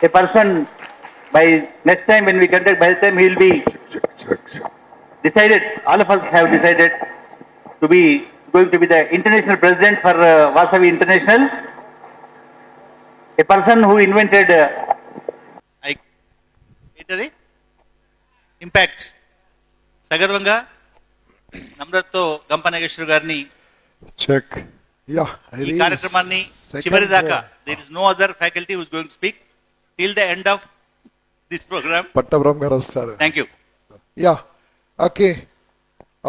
a person by next time when we conduct, by the time he will be decided, all of us have decided to be going to be the international president for Vasavi International. A person who invented impacts సగర్వంగా నమ్రతతో గంప నాగేశ్వర్ గారిని check ఈ కార్యక్రమాన్ని చివరి దాకా there is no other faculty who is going to speak till the end of this program. Pattabrahma గారు వస్తారు. Thank you. Okay,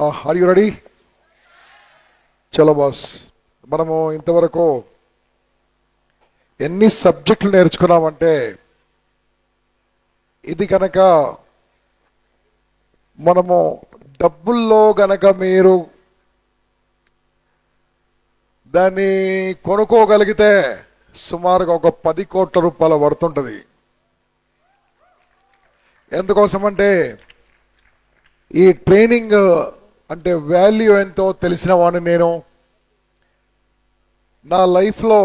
are you ready? చలో బాస్, మనము ఇంతవరకు ఎన్ని సబ్జెక్టులు నేర్చుకున్నామంటే, ఇది కనుక మనము డబ్బుల్లో గనక మీరు దాన్ని కొనుక్కోగలిగితే సుమారుగా ఒక 10 కోట్ల రూపాయల పడుతుంటుంది. ఎందుకోసమంటే ఈ ట్రైనింగ్ అంటే వాల్యూ ఎంతో తెలిసిన వాడిని నేను. నా లైఫ్లో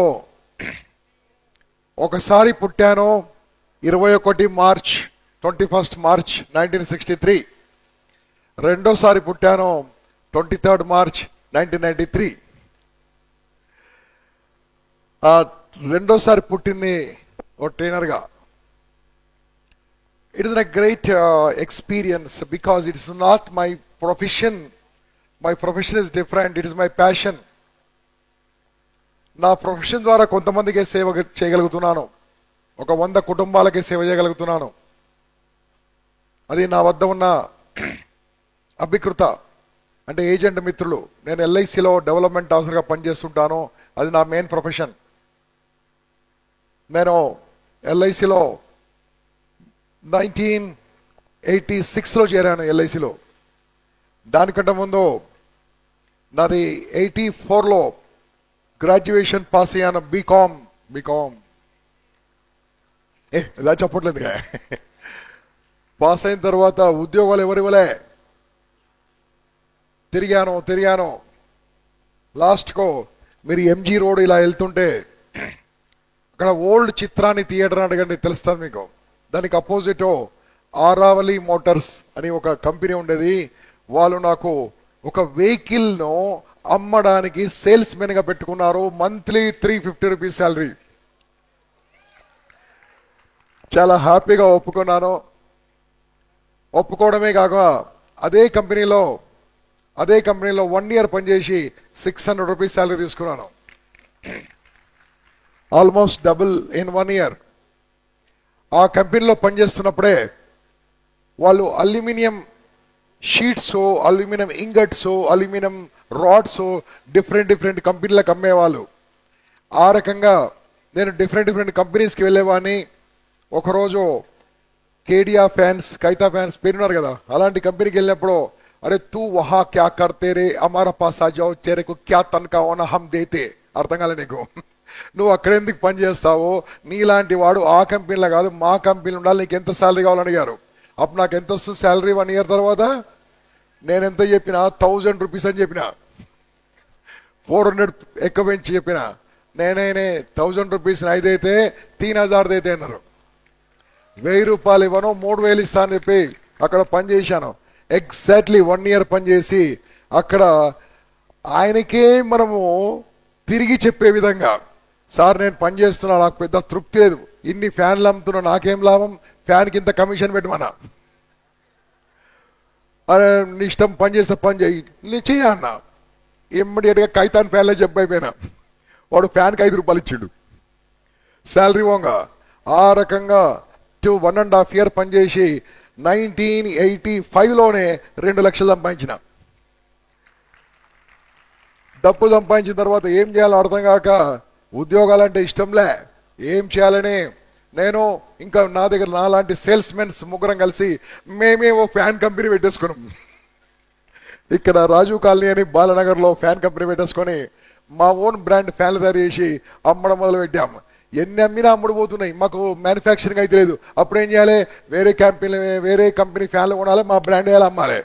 ఒకసారి పుట్టాను 21 మార్చ్ 21 మార్చ్ 1963. రెండోసారి పుట్టాను 23 మార్చ్ 1993. రెండోసారి పుట్టింది ఓ ట్రైనర్గా. It is a great experience because it is not my profession. My profession is different, it is my passion. నా ప్రొఫెషన్ ద్వారా కొంతమందికి సేవ చేయగలుగుతున్నాను, ఒక 100 కుటుంబాలకి సేవ చేయగలుగుతున్నాను. అది నా వద్ద ఉన్న అభికృత అంటే ఏజెంట్ మిత్రులు. నేను ఎల్ఐసిలో డెవలప్మెంట్ ఆఫీసర్గా పనిచేస్తుంటాను, అది నా మెయిన్ ప్రొఫెషన్. నేను ఎల్ఐసిలో 1986లో చేరాను ఎల్ఐసిలో. దానికంటే ముందు నాది 84లో గ్రాడ్యుయేషన్ పాస్ అయ్యాను, బీకామ్. ఇలా చెప్పట్లేదు. పాస్ అయిన తర్వాత ఉద్యోగాలు ఎవరివ్వలే. తిరిగాను. లాస్ట్కో మీరు ఎంజీ రోడ్ ఇలా వెళ్తుంటే అక్కడ ఓల్డ్ చిత్రాన్ని థియేటర్ అడగండి, తెలుస్తుంది మీకు. దానికి అపోజిట్ ఆరావళి మోటార్స్ అని ఒక కంపెనీ ఉండేది. వాళ్ళు నాకు ఒక వెహికల్ను అమ్మడానికి సేల్స్ మెన్గా పెట్టుకున్నారు. Monthly 350 rupees salary. చాలా హ్యాపీగా ఒప్పుకున్నాను. ఒప్పుకోవడమే కాక అదే కంపెనీలో 1 ఇయర్ పనిచేసి 600 రూపీస్ శాలరీ తీసుకున్నాను. Almost double in 1 year. ఆ కంపెనీలో పనిచేస్తున్నప్పుడే వాళ్ళు aluminium sheets, aluminium ingots, aluminium rods different కంపెనీలకు అమ్మేవాళ్ళు. ఆ రకంగా నేను డిఫరెంట్ కంపెనీస్కి వెళ్ళేవాడిని. ఒకరోజు కేడియా ఫ్యాన్స్, కైతా ఫ్యాన్స్ పేరున్నారు కదా, అలాంటి కంపెనీకి వెళ్ళినప్పుడు, అరే తూ వహా క్యా కర్తే రే అమారా పాస్ ఆ జాओ तेरे को क्या तनखा होना हम देते. అర్థం కాలే నీకు? నువ్వు అక్కడెందుకు పని చేస్తావో, నీలాంటి వాడు ఆ కంపెనీలో కాదు మా కంపెనీలో ఉండాలి, నీకు ఎంత శాలరీ కావాలని అడిగారు. అప్పుడు నాకు ఎంత వస్తుంది శాలరీ 1 ఇయర్ తర్వాత? నేను ఎంత చెప్పినా 1000 రూపీస్ అని చెప్పిన. 400 ఎక్కువ పెంచి చెప్పిన. నేనే 1000 రూపీస్ 5 అయితే 3000 అయితే అన్నారు. 1000 రూపాయలు ఇవ్వను, 3000 ఇస్తా అని చెప్పి అక్కడ పనిచేశాను. ఎగ్జాక్ట్లీ 1 ఇయర్ పనిచేసి అక్కడ ఆయనకే మనము తిరిగి చెప్పే విధంగా, సార్ నేను పని చేస్తున్నా, నాకు పెద్ద తృప్తి లేదు, ఇన్ని ఫ్యాన్లు అమ్ముతున్నా, నాకేం లాభం, ఫ్యాన్కి ఇంత కమిషన్ పెట్టమన్నా. అరే నీ ఇష్టం, పని చేస్తే పని చేయి, నేను చేయన్నా. ఇమ్మీడియట్గా కైతాన్ ఫ్యాన్లో చెప్పైపోయినా. వాడు ఫ్యాన్కి 5 రూపాయలు ఇచ్చిండు శాలరీ పోగా. ఆ రకంగా 1.5 ఇయర్ పనిచేసి 1985లోనే 2 లక్షలు సంపాదించిన. డబ్బు సంపాదించిన తర్వాత ఏం చేయాలో అర్థం కాక, ఉద్యోగాలంటే ఇష్టంలే, ఏం చేయాలని నేను ఇంకా నా దగ్గర నాలాంటి సేల్స్ మెన్స్ ముగ్గురం కలిసి మేమే ఓ ఫ్యాన్ కంపెనీ పెట్టేసుకున్నాం. ఇక్కడ రాజీవ్ కాలనీ అని బాలనగర్లో ఫ్యాన్ కంపెనీ పెట్టేసుకొని మా ఓన్ బ్రాండ్ ఫ్యాన్లు తయారు చేసి అమ్మడం మొదలు పెట్టాము. ఎన్ని అమ్మినా అమ్ముడుపోతున్నాయి, మాకు మ్యానుఫ్యాక్చరింగ్ అయితే లేదు. అప్పుడు ఏం చేయాలి, వేరే కంపెనీ ఫ్యాన్లు కొనాలి, మా బ్రాండ్ వేయాలి, అమ్మాలి.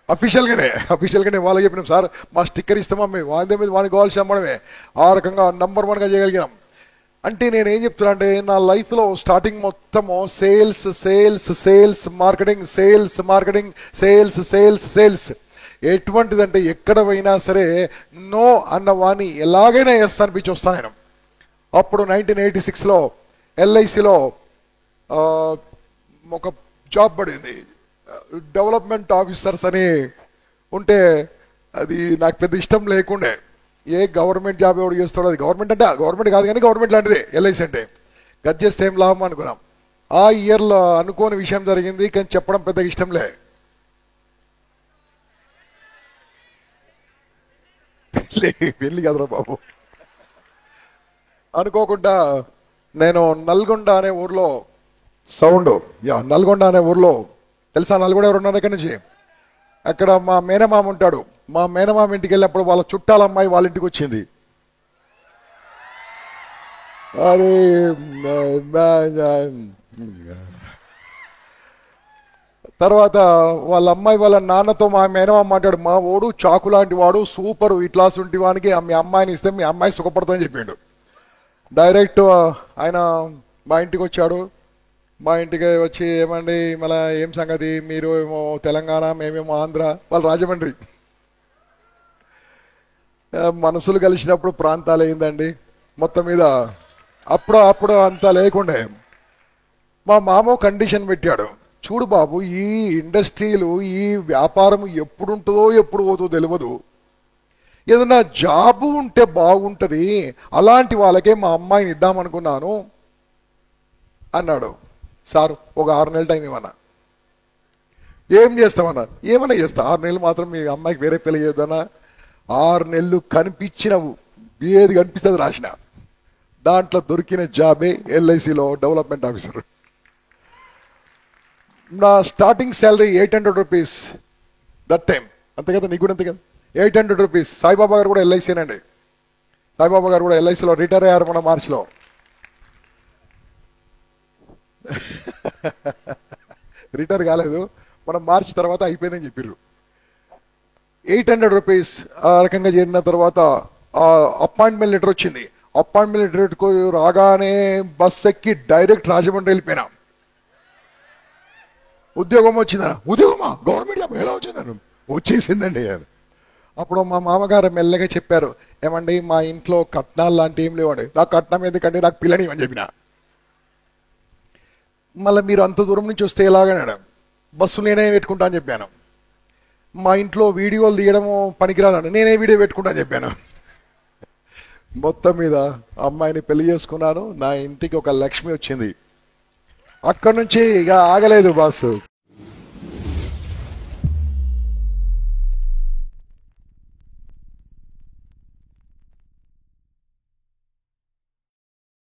అఫీషియల్గానే వాళ్ళకి చెప్పినాం, సార్ మా స్టిక్కర్ ఇస్తామా మేము, వాళ్ళ మీద వానికి కావాల్సి అమ్మడమే. ఆ రకంగా నంబర్ 1గా చేయగలిగినాం. అంటే నేను ఏం చెప్తున్నా అంటే నా లైఫ్లో స్టార్టింగ్ మొత్తము sales sales sales marketing sales marketing sales sales sales. ఎటువంటిదంటే ఎక్కడ పోయినా సరే నో అన్న వాణి ఎలాగైనా ఎస్ అనిపించి వస్తాను నేను. అప్పుడు 1986లో ఎల్ఐసిలో ఒక జాబ్ పడింది, డెవలప్మెంట్ ఆఫీసర్స్ అని ఉంటే అది నాకు పెద్ద ఇష్టం లేకుండే. ఏ గవర్నమెంట్ జాబ్ ఎవడు చేస్తాడో, అది గవర్నమెంట్ అంటే గవర్నమెంట్ కాదు కానీ గవర్నమెంట్ లాంటిదే ఎల్ఐసి అంటే, గది చేస్తే ఏం లాభం అనుకున్నాం. ఆ ఇయర్లో అనుకోని విషయం జరిగింది కానీ చెప్పడం పెద్దగా ఇష్టంలే. పెళ్ళి కదరా బాబు. అనుకోకుండా నేను నల్గొండ అనే ఊర్లో నల్గొండ అనే ఊర్లో తెలుసా, నల్గొండ ఎవరు ఉన్నారు అక్కడి నుంచి, అక్కడ మా మేనమామ ఉంటాడు. మా మేనమామ ఇంటికి వెళ్ళినప్పుడు వాళ్ళ చుట్టాల అమ్మాయి వాళ్ళ ఇంటికి వచ్చింది. అరే తర్వాత వాళ్ళ అమ్మాయి వాళ్ళ నాన్నతో మా మేనమామ మాట్లాడు, మా ఓడు చాకు లాంటి వాడు, సూపర్, ఇట్లాస్ ఉంటి వానికి మీ అమ్మాయిని ఇస్తే మీ అమ్మాయి సుఖపడుతుందని చెప్పిండు. డైరెక్ట్ ఆయన మా ఇంటికి వచ్చాడు. మా ఇంటికి వచ్చి ఏమండి మళ్ళీ ఏం సంగతి, మీరు ఏమో తెలంగాణ, మేమేమో ఆంధ్ర, వాళ్ళు రాజమండ్రి. మనసులు కలిసినప్పుడు ప్రాంతాలు అయిందండి. మొత్తం మీద అప్పుడు అంతా లేకుండే మా మామ కండిషన్ పెట్టాడు, చూడు బాబు ఈ ఇండస్ట్రీలు ఈ వ్యాపారం ఎప్పుడు ఉంటుందో ఎప్పుడు పోతుందో తెలియదు, ఏదన్నా జాబు ఉంటే బాగుంటుంది, అలాంటి వాళ్ళకే మా అమ్మాయిని ఇద్దామనుకున్నాను అన్నాడు. సార్ ఒక 6 నెలల టైం ఇవ్వన్నా. ఏం చేస్తామన్నా? ఏమన్నా చేస్తా, 6 నెలలు మాత్రం మీ అమ్మాయికి వేరే పెళ్లి చేద్దానా. 6 నెలలు కనిపించినవు, ఏది కనిపిస్తుంది రాసిన. దాంట్లో దొరికిన జాబే ఎల్ఐసిలో డెవలప్మెంట్ ఆఫీసర్. నా starting salary 800 rupees that time. అంతే కదా, నీకు కూడా అంతే కదా, 800 రూపీస్. సాయిబాబా గారు కూడా ఎల్ఐసీనండి. సాయిబాబా గారు కూడా ఎల్ఐసిలో రిటైర్ అయ్యారు మన మార్చిలో. రిటైర్ కాలేదు, మనం మార్చి తర్వాత అయిపోయిందని చెప్పారు. 800 రూపీస్ ఆ రకంగా చేరిన తర్వాత అపాయింట్మెంట్ లెటర్ వచ్చింది. అపాయింట్మెంట్ లెటర్ రాగానే బస్ ఎక్కి డైరెక్ట్ రాజమండ్రి వెళ్ళిపోయినా. ఉద్యోగం వచ్చిందా? ఉద్యోగమా? గవర్నమెంట్ జాబ్ ఎలా వచ్చిందని? వచ్చేసిందండి. అప్పుడు మా మామగారు మెల్లగా చెప్పారు, ఏమండి మా ఇంట్లో కట్నాలు లాంటి ఏం లేవండి. నాకు కట్నం ఎందుకంటే నాకు పిల్లని అని చెప్పిన. మళ్ళీ మీరు అంత దూరం నుంచి వస్తే ఎలాగన్నాడు, బస్సు నేనే పెట్టుకుంటా అని చెప్పాను. మా ఇంట్లో వీడియోలు తీయడము పనికిరాదండి, నేనే వీడియో పెట్టుకుంటా అని చెప్పాను. మొత్తం మీద అమ్మాయిని పెళ్లి చేసుకున్నాను. నా ఇంటికి ఒక లక్ష్మి వచ్చింది. అక్కడి నుంచి ఇక ఆగలేదు బాసు.